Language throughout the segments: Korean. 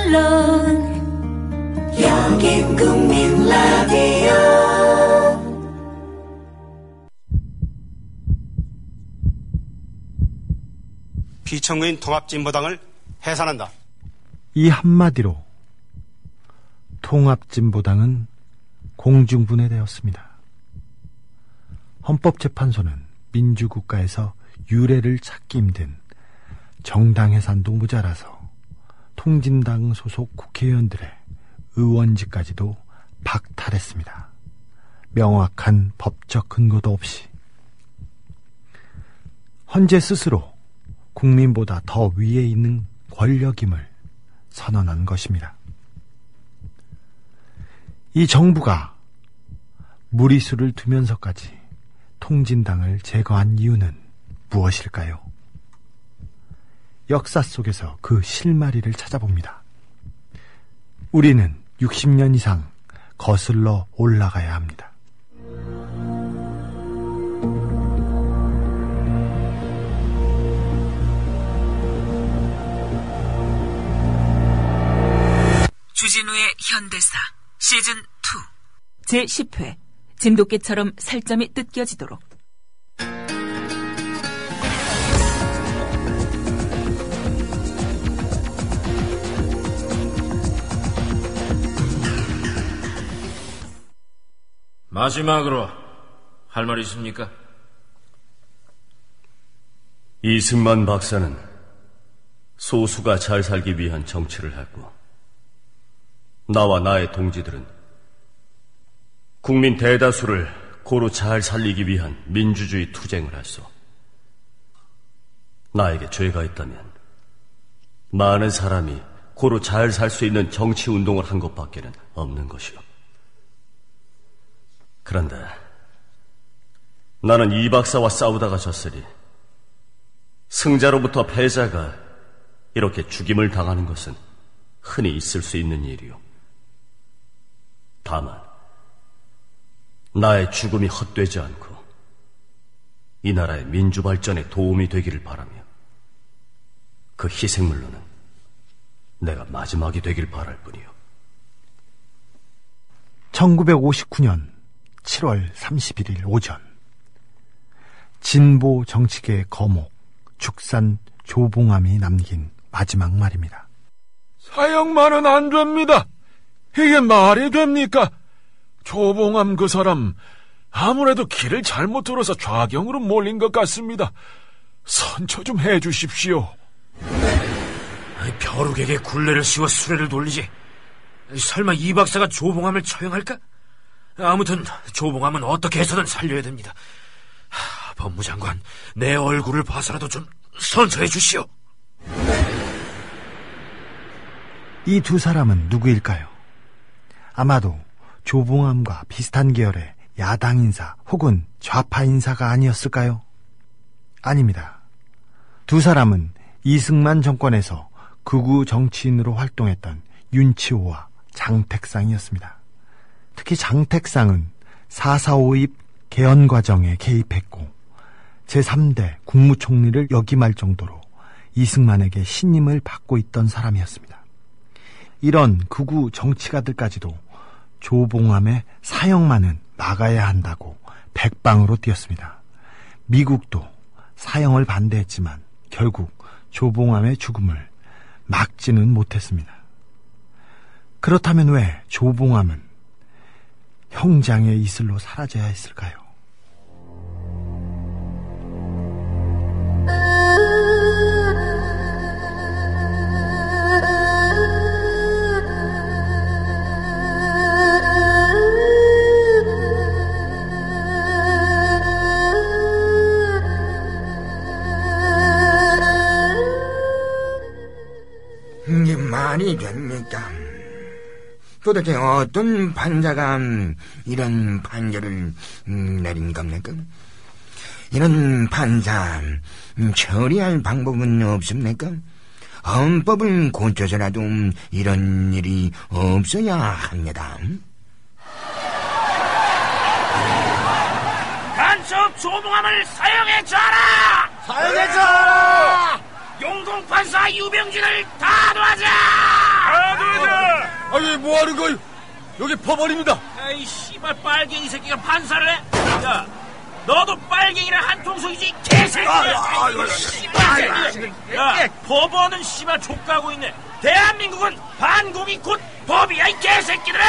물론 여긴 국민 라디오. 비천구인 통합진보당을 해산한다. 이 한마디로 통합진보당은 공중분해되었습니다. 헌법재판소는 민주국가에서 유례를 찾기 힘든 정당 해산도 모자라서 통진당 소속 국회의원들의 의원직까지도 박탈했습니다. 명확한 법적 근거도 없이. 헌재 스스로 국민보다 더 위에 있는 권력임을 선언한 것입니다. 이 정부가 무리수를 두면서까지 통진당을 제거한 이유는 무엇일까요? 역사 속에서 그 실마리를 찾아봅니다. 우리는 60년 이상 거슬러 올라가야 합니다. 주진우의 현대사 시즌2 제10회 진돗개처럼 살점이 뜯겨지도록. 마지막으로 할 말 있습니까? 이승만 박사는 소수가 잘 살기 위한 정치를 했고, 나와 나의 동지들은 국민 대다수를 고루 잘 살리기 위한 민주주의 투쟁을 했소. 나에게 죄가 있다면 많은 사람이 고루 잘 살 수 있는 정치 운동을 한 것밖에는 없는 것이오. 그런데 나는 이 박사와 싸우다가 졌으니 승자로부터 패자가 이렇게 죽임을 당하는 것은 흔히 있을 수 있는 일이오. 다만 나의 죽음이 헛되지 않고 이 나라의 민주 발전에 도움이 되기를 바라며, 그 희생물로는 내가 마지막이 되길 바랄 뿐이오. 1959년 7월 31일 오전, 진보 정치계의 거목 죽산 조봉암이 남긴 마지막 말입니다. 사형만은 안 됩니다. 이게 말이 됩니까? 조봉암 그 사람 아무래도 길을 잘못 들어서 좌경으로 몰린 것 같습니다. 선처 좀 해주십시오. 벼룩에게 굴레를 씌워 수레를 돌리지. 설마 이 박사가 조봉암을 처형할까? 아무튼 조봉암은 어떻게 해서든 살려야 됩니다. 법무장관, 내 얼굴을 봐서라도 좀 선처해 주시오. 이 두 사람은 누구일까요? 아마도 조봉암과 비슷한 계열의 야당 인사 혹은 좌파 인사가 아니었을까요? 아닙니다. 두 사람은 이승만 정권에서 극우 정치인으로 활동했던 윤치호와 장택상이었습니다. 특히 장택상은 4.4.5입 개헌 과정에 개입했고 제3대 국무총리를 역임할 정도로 이승만에게 신임을 받고 있던 사람이었습니다. 이런 극우 정치가들까지도 조봉암의 사형만은 막아야 한다고 백방으로 뛰었습니다. 미국도 사형을 반대했지만 결국 조봉암의 죽음을 막지는 못했습니다. 그렇다면 왜 조봉암은 형장의 이슬로 사라져야 했을까요? 이게 말이 됩니까? 도대체 어떤 판사가 이런 판결을 내린 겁니까? 이런 판사 처리할 방법은 없습니까? 헌법을 고쳐서라도 이런 일이 없어야 합니다. 간첩 조봉암을 사형해줘라! 사형해줘라! 용동판사 유병진을 단호하자! 아니, 뭐 하는 거야? 여기 법원입니다. 아이 씨발 빨갱이 새끼가 판사를 해? 야, 너도 빨갱이랑 한 통속이지 개새끼야. 야, 법원은 씨발 족가고 있네. 대한민국은 반공이 곧 법이야, 이 개새끼들아.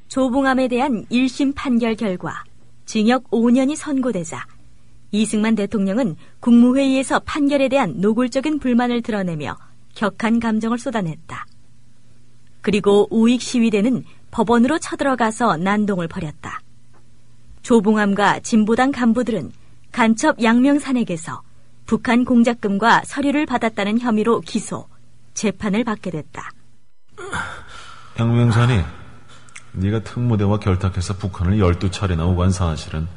조봉암에 대한 1심 판결 결과 징역 5년이 선고되자 이승만 대통령은 국무회의에서 판결에 대한 노골적인 불만을 드러내며 격한 감정을 쏟아냈다. 그리고 우익시위대는 법원으로 쳐들어가서 난동을 벌였다. 조봉암과 진보당 간부들은 간첩 양명산에게서 북한 공작금과 서류를 받았다는 혐의로 기소, 재판을 받게 됐다. 양명산이 네가 특무대와 결탁해서 북한을 12차례나 오간 사실은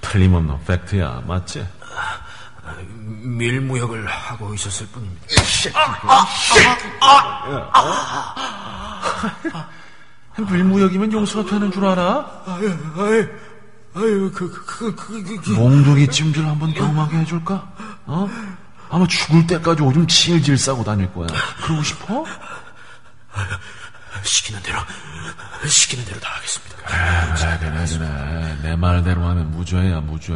틀림없는 팩트야, 맞지? 밀무역을 하고 있었을 뿐입니다. 밀무역이면 용서가 되는 줄 알아? 몽둥이 찜질 한번 경험하게 해줄까? 아마 죽을 때까지 오줌 질질 싸고 다닐 거야. 그러고 싶어? 시키는 대로 다 하겠습니다. 그래. 내 말대로 하면 무죄야, 무죄.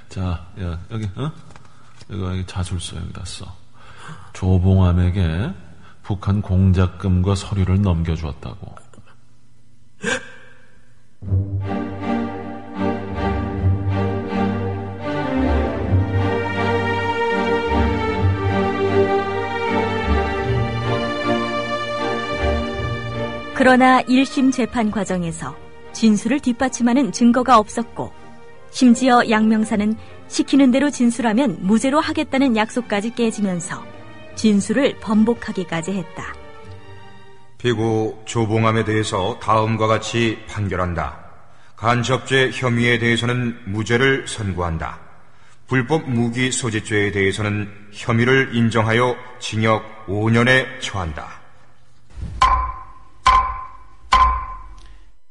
자, 야, 여기, 여기 자술서 여기다 써. 조봉암에게 북한 공작금과 서류를 넘겨주었다고. 그러나 1심 재판 과정에서 진술을 뒷받침하는 증거가 없었고 심지어 양명사는 시키는 대로 진술하면 무죄로 하겠다는 약속까지 깨지면서 진술을 번복하기까지 했다. 피고 조봉암에 대해서 다음과 같이 판결한다. 간첩죄 혐의에 대해서는 무죄를 선고한다. 불법 무기 소지죄에 대해서는 혐의를 인정하여 징역 5년에 처한다.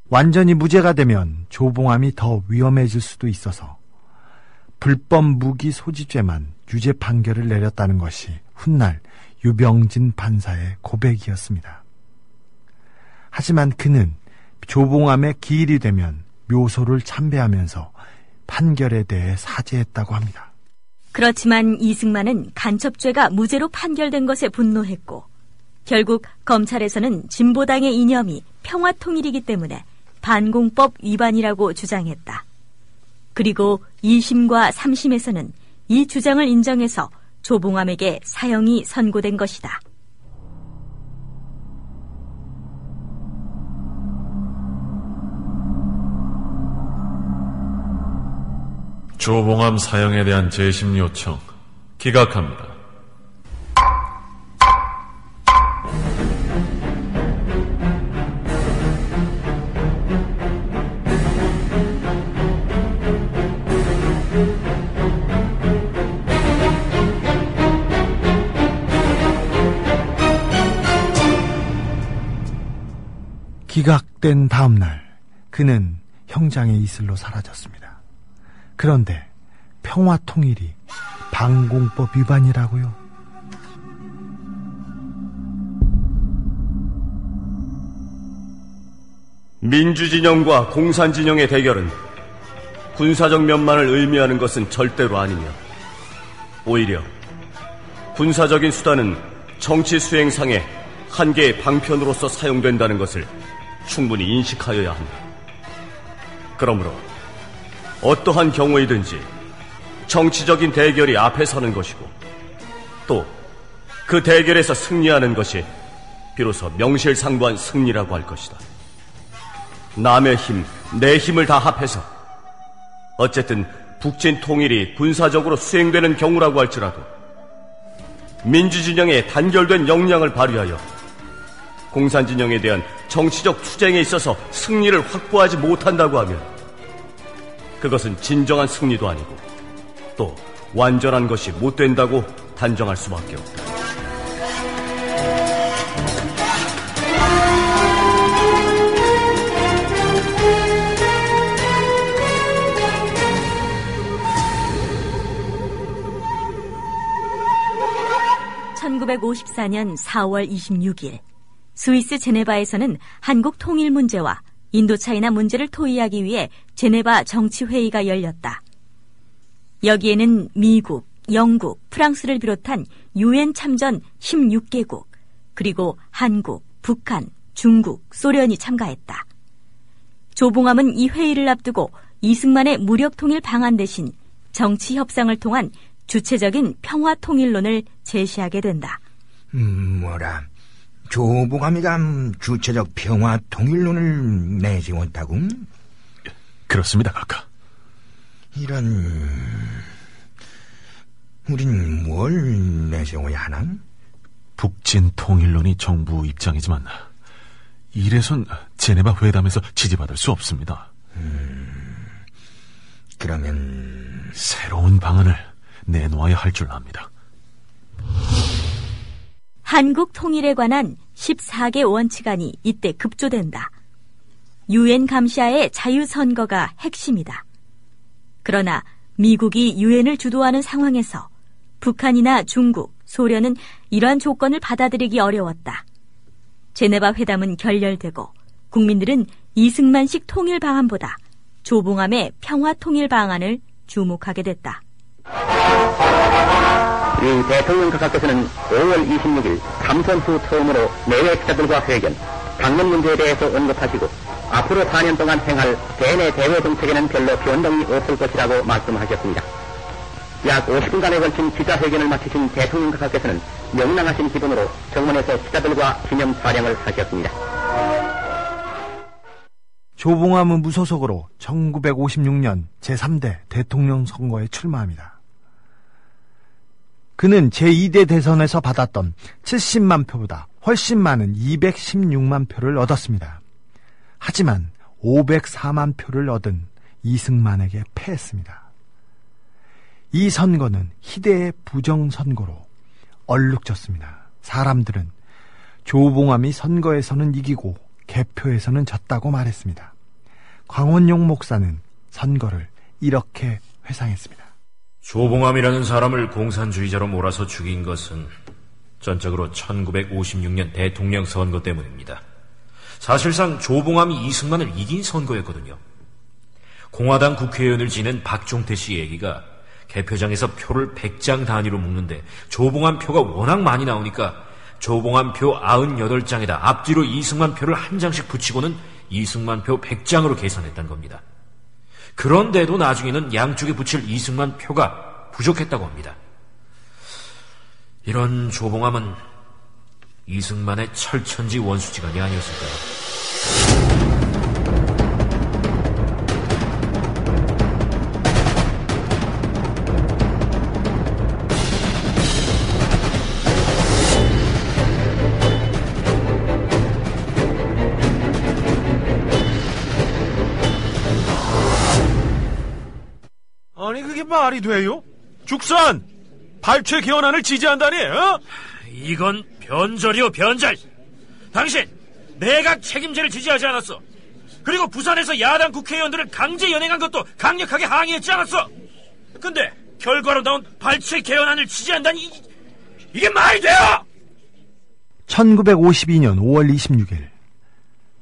완전히 무죄가 되면 조봉암이 더 위험해질 수도 있어서 불법 무기 소지죄만 유죄 판결을 내렸다는 것이 훗날 유병진 판사의 고백이었습니다. 하지만 그는 조봉암의 기일이 되면 묘소를 참배하면서 판결에 대해 사죄했다고 합니다. 그렇지만 이승만은 간첩죄가 무죄로 판결된 것에 분노했고 결국 검찰에서는 진보당의 이념이 평화통일이기 때문에 반공법 위반이라고 주장했다. 그리고 2심과 3심에서는 이 주장을 인정해서 조봉암에게 사형이 선고된 것이다. 조봉암 사형에 대한 재심 요청 기각합니다. 기각된 다음 날 그는 형장의 이슬로 사라졌습니다. 그런데 평화통일이 반공법 위반이라고요? 민주진영과 공산진영의 대결은 군사적 면만을 의미하는 것은 절대로 아니며 오히려 군사적인 수단은 정치 수행상의 한 개의 방편으로서 사용된다는 것을 충분히 인식하여야 한다. 그러므로 어떠한 경우이든지 정치적인 대결이 앞에 서는 것이고 또 그 대결에서 승리하는 것이 비로소 명실상부한 승리라고 할 것이다. 남의 힘, 내 힘을 다 합해서 어쨌든 북진 통일이 군사적으로 수행되는 경우라고 할지라도 민주진영의 단결된 역량을 발휘하여 공산진영에 대한 정치적 투쟁에 있어서 승리를 확보하지 못한다고 하면 그것은 진정한 승리도 아니고 또 완전한 것이 못 된다고 단정할 수밖에 없다. 1954년 4월 26일 스위스 제네바에서는 한국 통일 문제와 인도차이나 문제를 토의하기 위해 제네바 정치회의가 열렸다. 여기에는 미국, 영국, 프랑스를 비롯한 유엔 참전 16개국, 그리고 한국, 북한, 중국, 소련이 참가했다. 조봉암은 이 회의를 앞두고 이승만의 무력 통일 방안 대신 정치 협상을 통한 주체적인 평화 통일론을 제시하게 된다. 뭐라, 조봉암이가 주체적 평화 통일론을 내세웠다고? 그렇습니다, 각하. 우린 뭘 내세워야 하나? 북진 통일론이 정부 입장이지만 이래선 제네바 회담에서 지지받을 수 없습니다. 그러면 새로운 방안을 내놓아야 할 줄 압니다. 한국 통일에 관한 14개 원칙안이 이때 급조된다. 유엔 감시하의 자유선거가 핵심이다. 그러나 미국이 유엔을 주도하는 상황에서 북한이나 중국, 소련은 이러한 조건을 받아들이기 어려웠다. 제네바 회담은 결렬되고 국민들은 이승만식 통일 방안보다 조봉암의 평화 통일 방안을 주목하게 됐다. 이 대통령 각하께서는 5월 26일 참선 후 처음으로 내외 기자들과 회견, 방문 문제에 대해서 언급하시고 앞으로 4년 동안 행할 대내 대외 정책에는 별로 변동이 없을 것이라고 말씀하셨습니다. 약 50분간에 걸친 기자회견을 마치신 대통령 각하께서는 명랑하신 기분으로 정문에서 기자들과 기념 촬영을 하셨습니다. 조봉암은 무소속으로 1956년 제3대 대통령 선거에 출마합니다. 그는 제2대 대선에서 받았던 70만 표보다 훨씬 많은 216만 표를 얻었습니다. 하지만 504만 표를 얻은 이승만에게 패했습니다. 이 선거는 희대의 부정선거로 얼룩졌습니다. 사람들은 조봉암이 선거에서는 이기고 개표에서는 졌다고 말했습니다. 광원용 목사는 선거를 이렇게 회상했습니다. 조봉암이라는 사람을 공산주의자로 몰아서 죽인 것은 전적으로 1956년 대통령 선거 때문입니다. 사실상 조봉암이 이승만을 이긴 선거였거든요. 공화당 국회의원을 지낸 박종태 씨 얘기가 개표장에서 표를 100장 단위로 묶는데 조봉암 표가 워낙 많이 나오니까 조봉암 표 98장에다 앞뒤로 이승만 표를 한 장씩 붙이고는 이승만 표 100장으로 계산했던 겁니다. 그런데도 나중에는 양쪽에 붙일 이승만 표가 부족했다고 합니다. 이런 조봉암은 이승만의 철천지 원수지간이 아니었을까요? 아니 그게 말이 돼요? 죽산! 발췌 개헌안을 지지한다니, 어? 이건 변절이요, 변절. 당신 내각 책임제를 지지하지 않았어. 그리고 부산에서 야당 국회의원들을 강제 연행한 것도 강력하게 항의했지 않았어. 근데 결과로 나온 발췌 개헌안을 지지한다니, 이게 말이 돼요? 1952년 5월 26일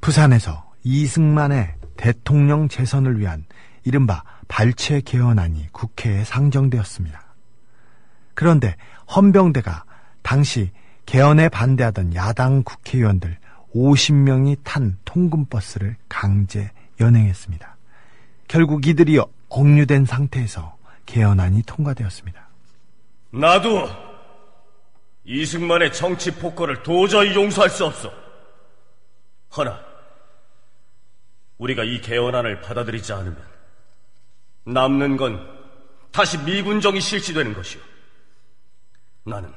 부산에서 이승만의 대통령 재선을 위한 이른바 발췌 개헌안이 국회에 상정되었습니다. 그런데 헌병대가 당시 개헌에 반대하던 야당 국회의원들 50명이 탄 통근버스를 강제 연행했습니다. 결국 이들이 억류된 상태에서 개헌안이 통과되었습니다. 나도 이승만의 정치 폭거를 도저히 용서할 수 없어. 허나 우리가 이 개헌안을 받아들이지 않으면 남는 건 다시 미군정이 실시되는 것이오. 나는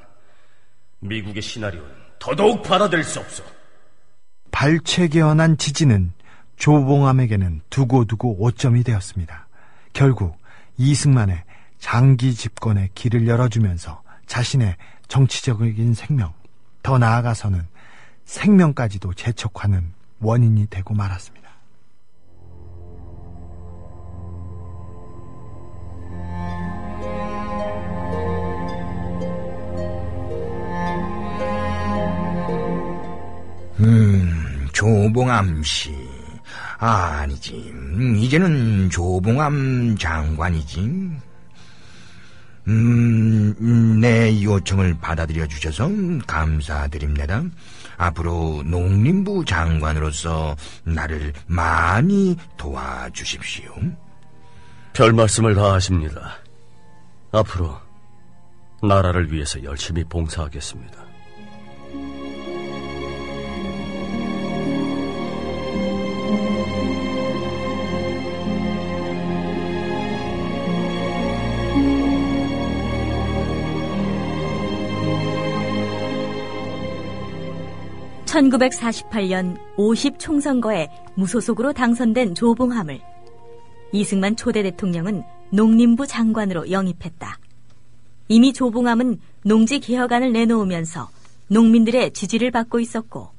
미국의 시나리오는 더더욱 받아들일 수 없어. 발췌 개헌안 지지는 조봉암에게는 두고두고 오점이 되었습니다. 결국 이승만의 장기 집권의 길을 열어주면서 자신의 정치적인 생명, 더 나아가서는 생명까지도 재촉하는 원인이 되고 말았습니다. 조봉암 씨. 아니지. 이제는 조봉암 장관이지. 내 요청을 받아들여 주셔서 감사드립니다. 앞으로 농림부 장관으로서 나를 많이 도와주십시오. 별 말씀을 다 하십니다. 앞으로 나라를 위해서 열심히 봉사하겠습니다. (1948년) 50 총선거에 무소속으로 당선된 조봉암을 이승만 초대 대통령은 농림부 장관으로 영입했다. 이미 조봉암은 농지개혁안을 내놓으면서 농민들의 지지를 받고 있었고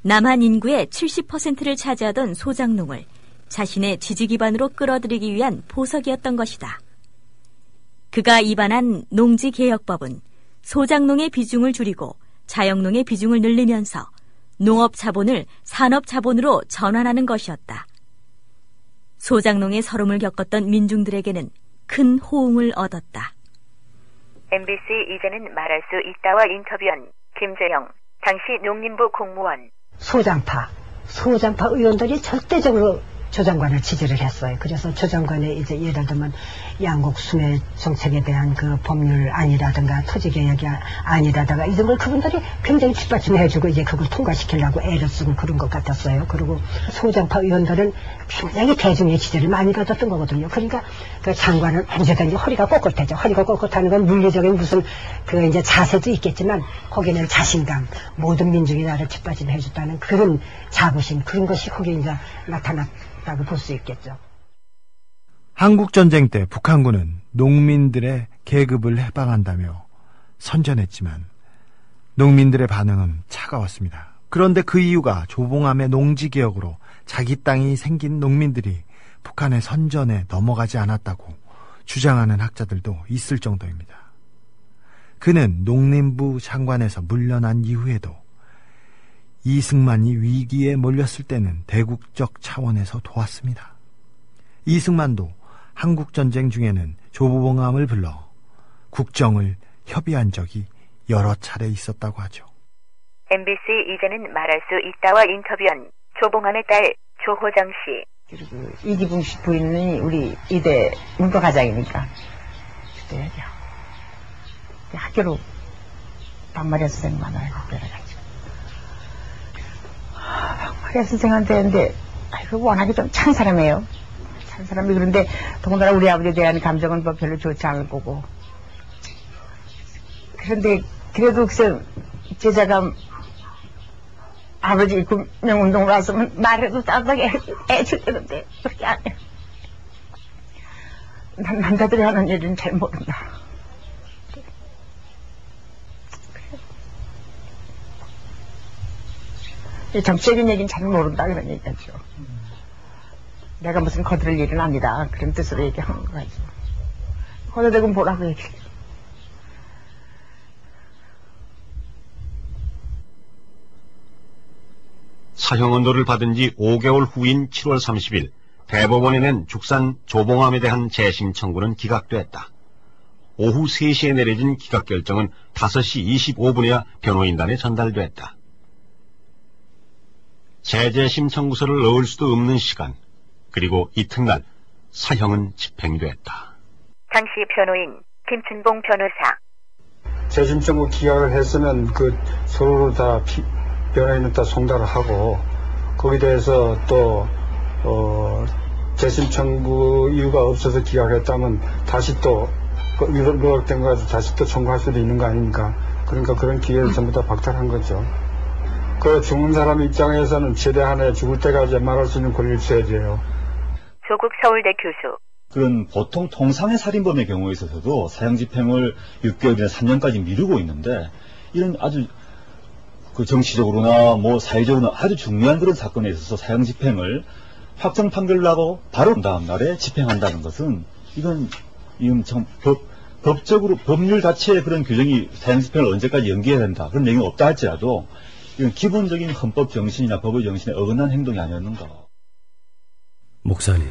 남한 인구의 70%를 차지하던 소작농을 자신의 지지 기반으로 끌어들이기 위한 보석이었던 것이다. 그가 입안한 농지개혁법은 소작농의 비중을 줄이고 자영농의 비중을 늘리면서 농업 자본을 산업 자본으로 전환하는 것이었다. 소작농의 서름을 겪었던 민중들에게는 큰 호응을 얻었다. MBC 이제는 말할 수 있다와 인터뷰한 김재영 당시 농림부 공무원. 소장파 의원들이 절대적으로 조 장관을 지지를 했어요. 그래서 조 장관의 이제 예를 들면 양곡 수매 정책에 대한 그 법률안이라든가 토지개혁이 아니라든가 이런 걸 그분들이 굉장히 뒷받침해주고 이제 그걸 통과시키려고 애를 쓰고 그런 것 같았어요. 그리고 소장파 의원들은 굉장히 대중의 지지를 많이 받았던 거거든요. 그러니까 그 장관은 언제든지 허리가 꼿꼿하죠. 허리가 꼿꼿하는 건 물리적인 무슨 그 이제 자세도 있겠지만 거기는 자신감, 모든 민중이 나를 뒷받침해줬다는 그런 자부심, 그런 것이 거기 이제 나타났다고 볼 수 있겠죠. 한국전쟁 때 북한군은 농민들의 계급을 해방한다며 선전했지만 농민들의 반응은 차가웠습니다. 그런데 그 이유가 조봉암의 농지개혁으로 자기 땅이 생긴 농민들이 북한의 선전에 넘어가지 않았다고 주장하는 학자들도 있을 정도입니다. 그는 농림부 장관에서 물러난 이후에도 이승만이 위기에 몰렸을 때는 대국적 차원에서 도왔습니다. 이승만도 한국전쟁 중에는 조봉암을 불러 국정을 협의한 적이 여러 차례 있었다고 하죠. MBC 이제는 말할 수 있다와 인터뷰한 조봉암의 딸 조호정 씨. 그리고 이기붕 씨 부인이 우리 이대 문과과장이니까 그때 학교로 박마리아 선생님 만나러 가가지고 박마리아 선생한테 했는데 워낙에 좀 찬 사람이에요. 찬 사람이. 그런데 더군다나 우리 아버지에 대한 감정은 뭐 별로 좋지 않을 거고. 그런데 그래도 글쎄 제자가 아버지 구명운동을 왔으면 말해도 따뜻하게 해줄 때는데 그렇게 안 해. 난 남자들이 하는 일은 잘 모른다. 그래. 정치적인 얘기는 잘 모른다 그런 얘기하죠. 내가 무슨 거들을 일은 아니다 그런 뜻으로 얘기하는 거죠. 거들대고 보라고 얘기해. 사형언도를 받은 지 5개월 후인 7월 30일 대법원에 낸 죽산 조봉암에 대한 재심 청구는 기각됐다. 오후 3시에 내려진 기각 결정은 5시 25분에야 변호인단에 전달됐다. 재재심 청구서를 넣을 수도 없는 시간, 그리고 이튿날 사형은 집행됐다. 당시 변호인 김춘봉 변호사. 재심 청구 기각을 했으면 그 서로를 다 변호인은 다 송달을 하고 거기에 대해서 또 재심 청구 이유가 없어서 기각했다면 다시 또 누락된 거 가지고 다시 또 청구할 수도 있는 거 아닙니까? 그러니까 그런 기회를 전부 다 박탈한 거죠. 그 죽은 사람 입장에서는 최대한의 죽을 때까지 말할 수 있는 권리를 줘야죠. 조국 서울대 교수. 그런 보통 통상의 살인범의 경우에 있어서도 사형 집행을 6개월이나 3년까지 미루고 있는데 이런 아주 그 정치적으로나 뭐 사회적으로나 아주 중요한 그런 사건에 있어서 사형 집행을 확정 판결 나고 바로 다음 날에 집행한다는 것은 이건 참 법적으로 법률 자체의 그런 규정이 사형 집행을 언제까지 연기해야 된다 그런 내용이 없다 할지라도 이건 기본적인 헌법 정신이나 법의 정신에 어긋난 행동이 아니었는가. 목사님,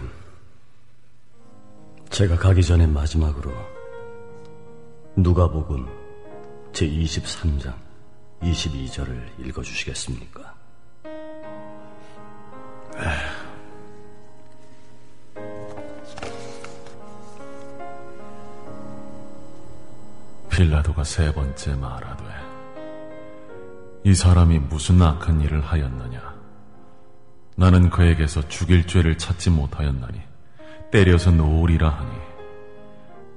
제가 가기 전에 마지막으로 누가복음 제23장 22절을 읽어주시겠습니까? 빌라도가 세 번째 말하되 이 사람이 무슨 악한 일을 하였느냐? 나는 그에게서 죽일 죄를 찾지 못하였나니 때려서 놓으리라 하니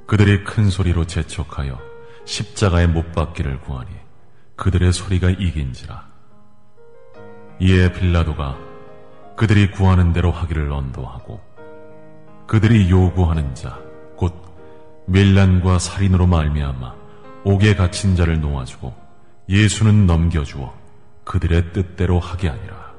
그들이 큰 소리로 재촉하여 십자가에 못 박기를 구하니 그들의 소리가 이긴지라. 이에 빌라도가 그들이 구하는 대로 하기를 언도하고 그들이 요구하는 자 곧 밀란과 살인으로 말미암아 옥에 갇힌 자를 놓아주고 예수는 넘겨주어 그들의 뜻대로 하게 하니라.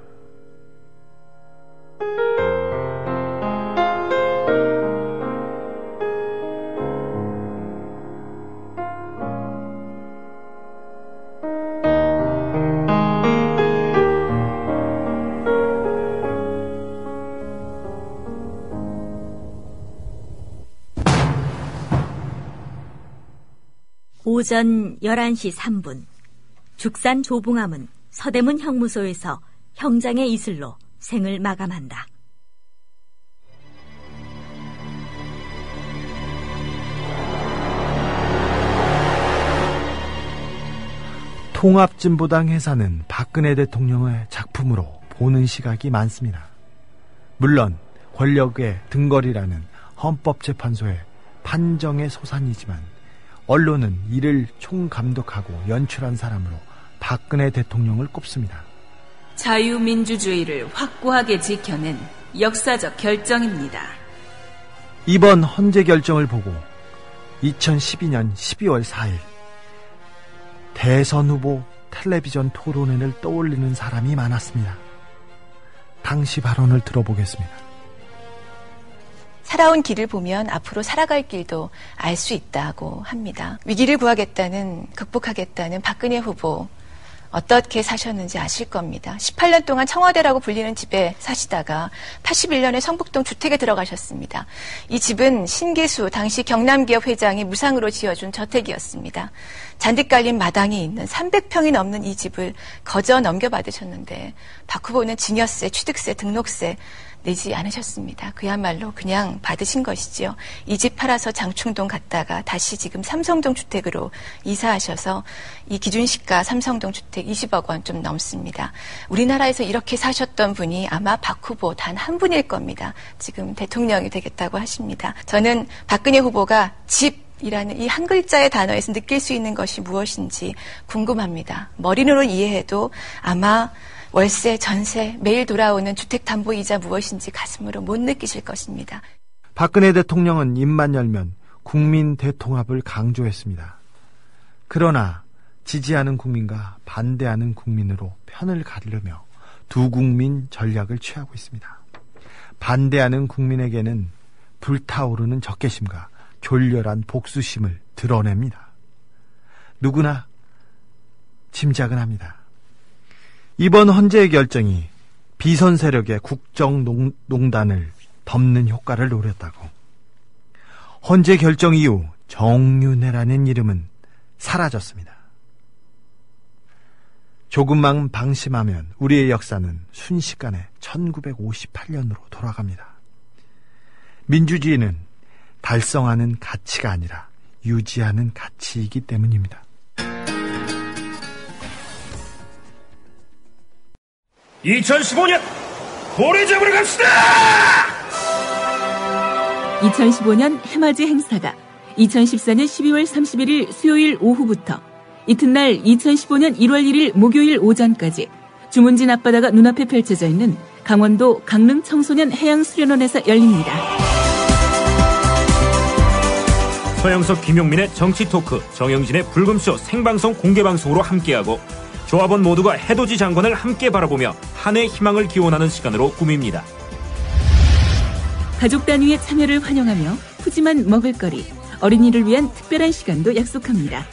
오전 11시 3분 죽산 조봉암은 서대문 형무소에서 형장의 이슬로 생을 마감한다. 통합진보당 해산은 박근혜 대통령의 작품으로 보는 시각이 많습니다. 물론 권력의 등거리라는 헌법재판소의 판정의 소산이지만 언론은 이를 총감독하고 연출한 사람으로 박근혜 대통령을 꼽습니다. 자유민주주의를 확고하게 지켜낸 역사적 결정입니다. 이번 헌재 결정을 보고 2012년 12월 4일 대선 후보 텔레비전 토론회를 떠올리는 사람이 많았습니다. 당시 발언을 들어보겠습니다. 살아온 길을 보면 앞으로 살아갈 길도 알 수 있다고 합니다. 위기를 구하겠다는, 극복하겠다는 박근혜 후보 어떻게 사셨는지 아실 겁니다. 18년 동안 청와대라고 불리는 집에 사시다가 81년에 성북동 주택에 들어가셨습니다. 이 집은 신기수 당시 경남기업 회장이 무상으로 지어준 저택이었습니다. 잔디 깔린 마당이 있는 300평이 넘는 이 집을 거저 넘겨받으셨는데 박 후보는 증여세, 취득세, 등록세 내지 않으셨습니다. 그야말로 그냥 받으신 것이지요. 이 집 팔아서 장충동 갔다가 다시 지금 삼성동 주택으로 이사하셔서 이 기준시가 삼성동 주택 20억 원 좀 넘습니다. 우리나라에서 이렇게 사셨던 분이 아마 박 후보 단 한 분일 겁니다. 지금 대통령이 되겠다고 하십니다. 저는 박근혜 후보가 집이라는 이 한 글자의 단어에서 느낄 수 있는 것이 무엇인지 궁금합니다. 머리로 이해해도 아마 월세, 전세, 매일 돌아오는 주택담보이자 무엇인지 가슴으로 못 느끼실 것입니다. 박근혜 대통령은 입만 열면 국민 대통합을 강조했습니다. 그러나 지지하는 국민과 반대하는 국민으로 편을 가르며 두 국민 전략을 취하고 있습니다. 반대하는 국민에게는 불타오르는 적개심과 졸렬한 복수심을 드러냅니다. 누구나 짐작은 합니다. 이번 헌재의 결정이 비선 세력의 국정농단을 덮는 효과를 노렸다고. 헌재 결정 이후 정윤회라는 이름은 사라졌습니다. 조금만 방심하면 우리의 역사는 순식간에 1958년으로 돌아갑니다. 민주주의는 달성하는 가치가 아니라 유지하는 가치이기 때문입니다. 2015년 고래 잡으러 갑시다! 2015년 해맞이 행사가 2014년 12월 31일 수요일 오후부터 이튿날 2015년 1월 1일 목요일 오전까지 주문진 앞바다가 눈앞에 펼쳐져 있는 강원도 강릉 청소년 해양수련원에서 열립니다. 서영석, 김용민의 정치 토크, 정영진의 불금쇼 생방송 공개방송으로 함께하고 조합원 모두가 해돋이 장관을 함께 바라보며 한 해 희망을 기원하는 시간으로 꾸밉니다. 가족 단위의 참여를 환영하며 푸짐한 먹을거리, 어린이를 위한 특별한 시간도 약속합니다.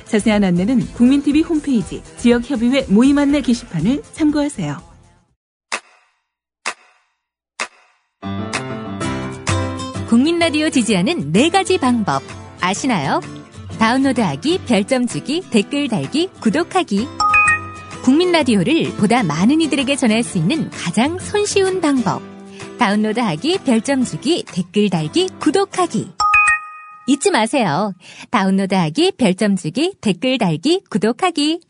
자세한 안내는 국민TV 홈페이지 지역협의회 모임 안내 게시판을 참고하세요. 국민라디오 지지하는 4가지 방법 아시나요? 다운로드하기, 별점 주기, 댓글 달기, 구독하기. 국민라디오를 보다 많은 이들에게 전할 수 있는 가장 손쉬운 방법. 다운로드하기, 별점 주기, 댓글 달기, 구독하기. 잊지 마세요. 다운로드하기, 별점 주기, 댓글 달기, 구독하기.